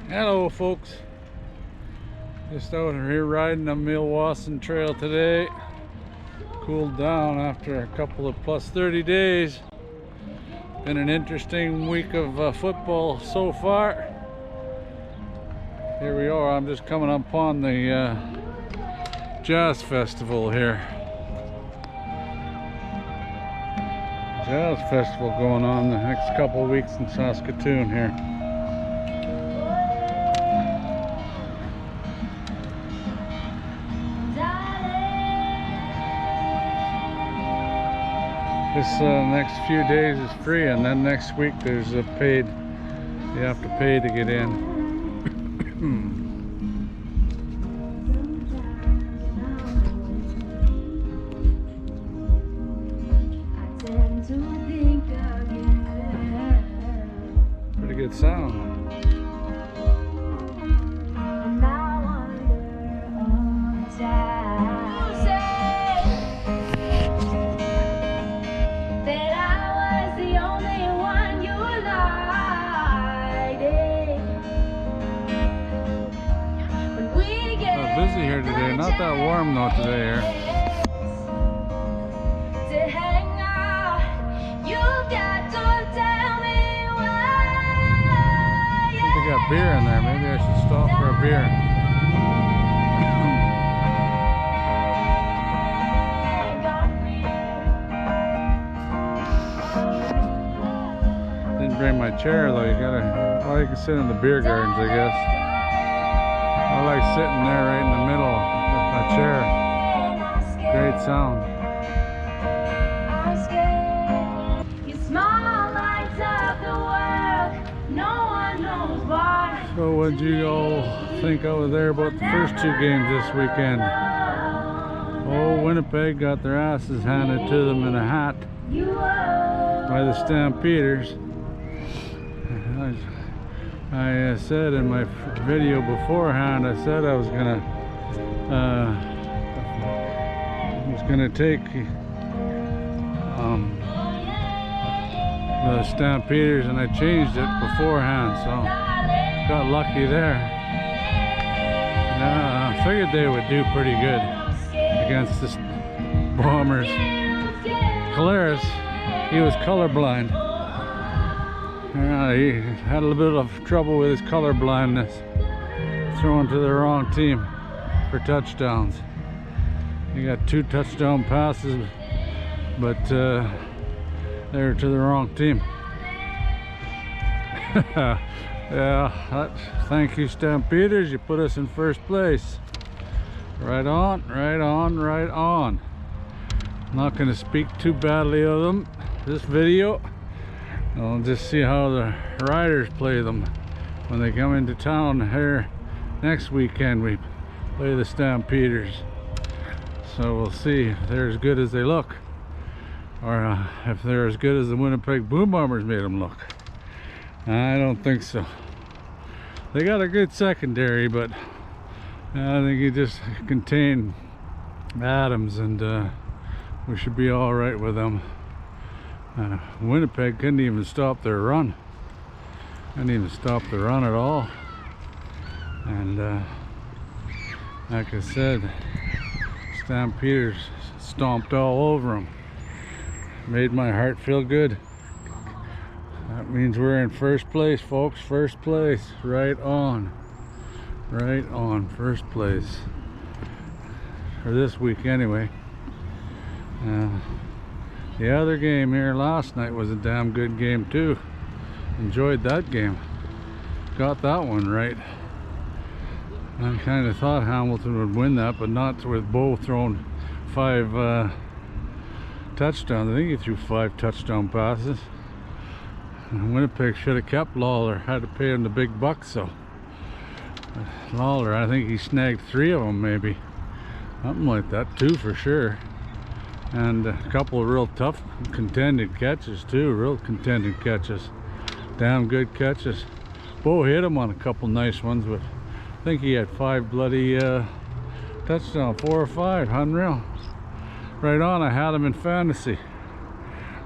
Hello folks, just out here riding the Milwaukee Trail today. Cooled down after a couple of plus 30 days. Been an interesting week of football so far. Here we are, I'm just coming upon the Jazz Festival here. Jazz Festival going on the next couple of weeks in Saskatoon here. This next few days is free, and then next week there's a paid, you have to pay to get in. Pretty good sound. Busy here today, not that warm though today here. They got beer in there, maybe I should stop for a beer. Didn't bring my chair though, you gotta, well you can sit in the beer gardens I guess. I like sitting there right in the middle with my chair. Great sound. So what did you all think over there about the first two games this weekend? Oh, Winnipeg got their asses handed to them in a hat by the Stampeders. I said in my video beforehand, I said I was gonna take the Stampeders, and I changed it beforehand, so got lucky there. I figured they would do pretty good against the Bombers. Caleres, he was colorblind. He had a little bit of trouble with his color blindness, throwing to the wrong team for touchdowns. He got 2 touchdown passes, but they were to the wrong team. Yeah, thank you Stampeders, you put us in first place. Right on, right on, right on. I'm not going to speak too badly of them this video. I'll just see how the Riders play them when they come into town here next weekend. We play the Stampeders, so we'll see if they're as good as they look, or if they're as good as the Winnipeg Boom Bombers made them look. I don't think so. They got a good secondary, but I think you just contain Adams, and we should be all right with them. Winnipeg couldn't even stop their run. Couldn't even stop the run at all. And like I said, Stampeders stomped all over them. Made my heart feel good. That means we're in first place, folks. First place. Right on. Right on. First place. For this week anyway. The other game here last night was a damn good game too. Enjoyed that game. Got that one right. I kind of thought Hamilton would win that, but not with Bo throwing 5 touchdowns. I think he threw 5 touchdown passes. And Winnipeg should have kept Lawler. Had to pay him the big bucks, so. Lawler, I think he snagged 3 of them maybe. Something like that, 2 for sure. And a couple of real tough contended catches too, real contended catches. Damn good catches. Bo hit him on a couple nice ones, but I think he had 5 bloody touchdowns, 4 or 5, unreal. Right on, I had him in fantasy.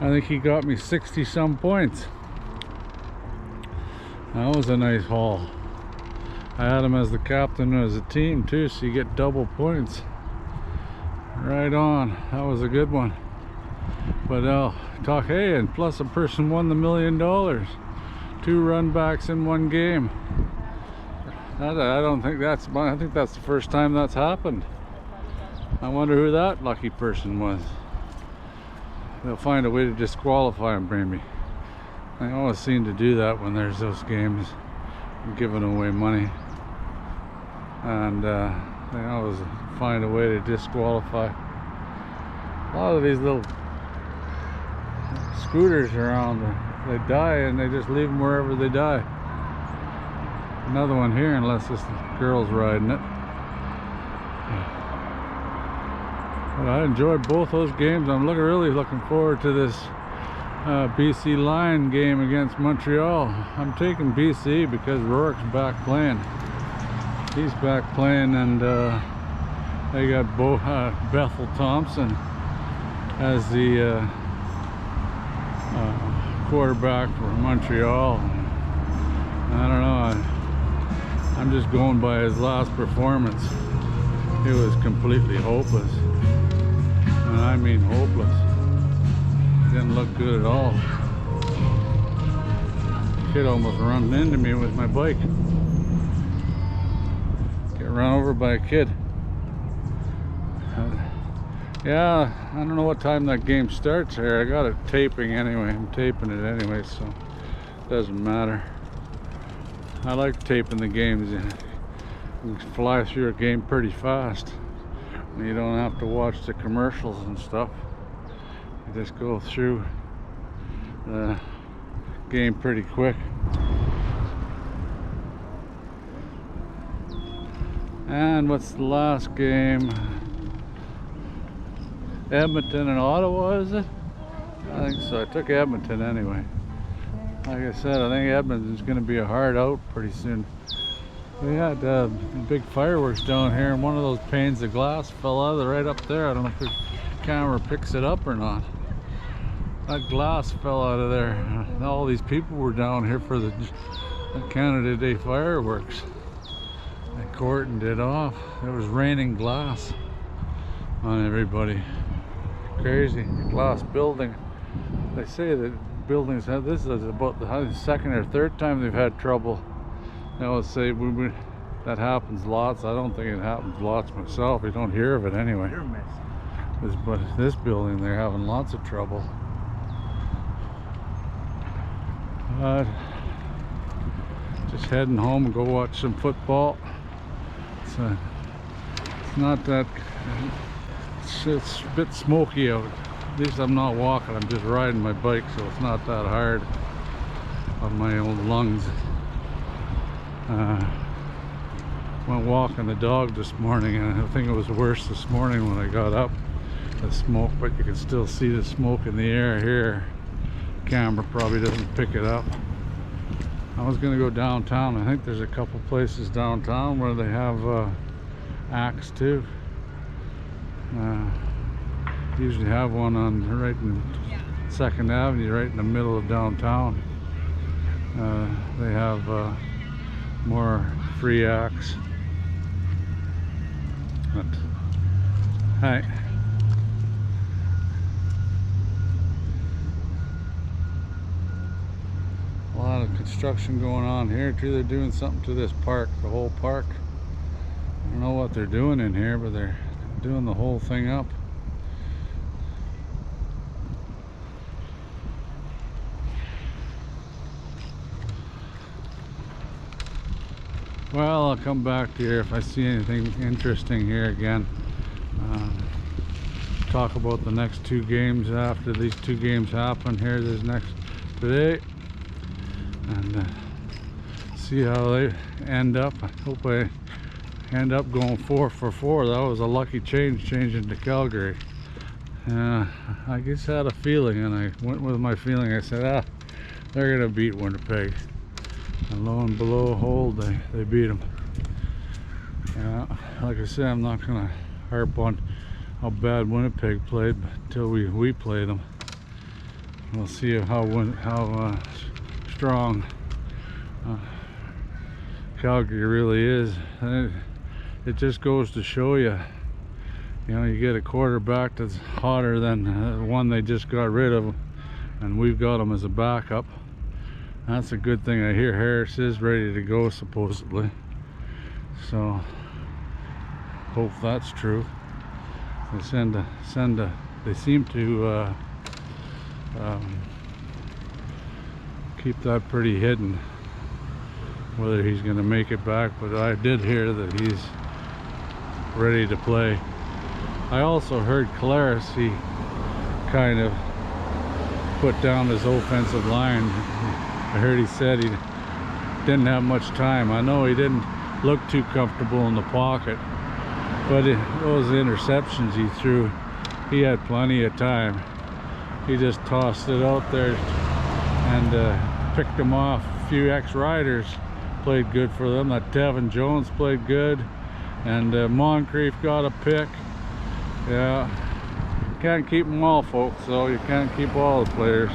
I think he got me 60 some points. That was a nice haul. I had him as the captain as a team too, so you get double points. Right on. That was a good one. But hey, and plus a person won the $1 million. 2 run backs in one game. I don't think that's, I think that's the first time that's happened. I wonder who that lucky person was. They'll find a way to disqualify him, maybe. I always seem to do that when there's those games, giving away money. And they always find a way to disqualify. A lot of these little scooters around, they die and they just leave them wherever they die. Another one here, unless this girl's riding it. But I enjoyed both those games. I'm really looking forward to this BC Lion game against Montreal. I'm taking BC because Rourke's back playing. He's back playing, and they got Bethel Thompson as the quarterback for Montreal. I don't know. I'm just going by his last performance. It was completely hopeless. And I mean hopeless. Didn't look good at all. Kid almost ran into me with my bike. Get run over by a kid. Yeah, I don't know what time that game starts here. I got it taping anyway. I'm taping it anyway, so it doesn't matter. I like taping the games. You can fly through a game pretty fast. You don't have to watch the commercials and stuff. You just go through the game pretty quick. And what's the last game? Edmonton and Ottawa, is it? I think so. I took Edmonton anyway. Like I said, I think Edmonton's going to be a hard out pretty soon. We had big fireworks down here, and one of those panes of glass fell out of right up there. I don't know if the camera picks it up or not. That glass fell out of there. All these people were down here for the Canada Day fireworks. They cordoned it off. It was raining glass on everybody. Crazy. Glass building. They say that buildings have, this is about the second or third time they've had trouble. They always say that happens lots. I don't think it happens lots myself. You don't hear of it anyway. But this building, they're having lots of trouble. Just heading home and go watch some football. It's not that, it's a bit smoky out. At least I'm not walking, I'm just riding my bike, so it's not that hard on my own lungs. Went walking the dog this morning, and I think it was worse this morning when I got up. The smoke, but you can still see the smoke in the air here. Camera probably doesn't pick it up. I was going to go downtown. I think there's a couple places downtown where they have acts too. Usually have one on right in 2nd Avenue, right in the middle of downtown. They have more free acts. But hi. A lot of construction going on here too. They're doing something to this park, the whole park. I don't know what they're doing in here, but they're doing the whole thing up. Well, I'll come back to here if I see anything interesting here again. Talk about the next 2 games after these 2 games happen here this next today, and see how they end up. I hope I end up going 4 for 4. That was a lucky changing to Calgary. I just had a feeling, and I went with my feeling. I said, they're gonna beat Winnipeg. And lo and behold, they beat them. Yeah, like I said, I'm not gonna harp on how bad Winnipeg played until we played them. we'll see how strong Calgary really is. And it just goes to show you, you know, you get a quarterback that's hotter than the one they just got rid of, and we've got him as a backup. That's a good thing. I hear Harris is ready to go supposedly, so hope that's true. They they seem to keep that pretty hidden, whether he's going to make it back, but I did hear that he's ready to play. I also heard Claris, he kind of put down his offensive line. I heard he said he didn't have much time. I know he didn't look too comfortable in the pocket, but those interceptions he threw, he had plenty of time. He just tossed it out there and picked them off. A few ex-riders played good for them. That Tevin Jones played good, and Moncrief got a pick. Yeah, can't keep them all, folks, though. You can't keep all the players.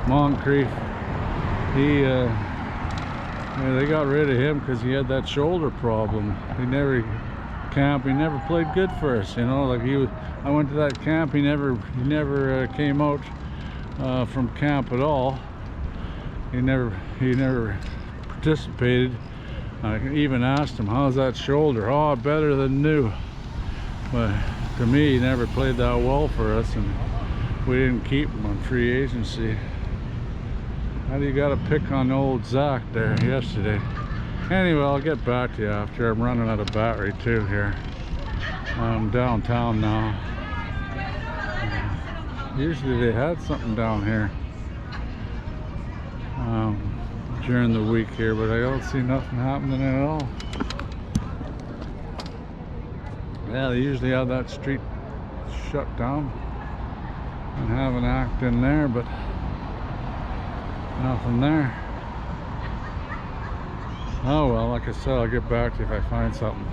Moncrief, yeah, they got rid of him because he had that shoulder problem. He never played good for us, you know. Like I went to that camp, he never came out from camp at all. He never participated. I even asked him, how's that shoulder? Oh, better than new. But to me, he never played that well for us, and we didn't keep him on free agency. How do you got a pick on old Zach there yesterday? Anyway, I'll get back to you after. I'm running out of battery too here. I'm downtown now. Usually they had something down here during the week here, but I don't see nothing happening at all. Yeah, they usually have that street shut down and have an act in there, but nothing there. Oh well, like I said, I'll get back to you if I find something.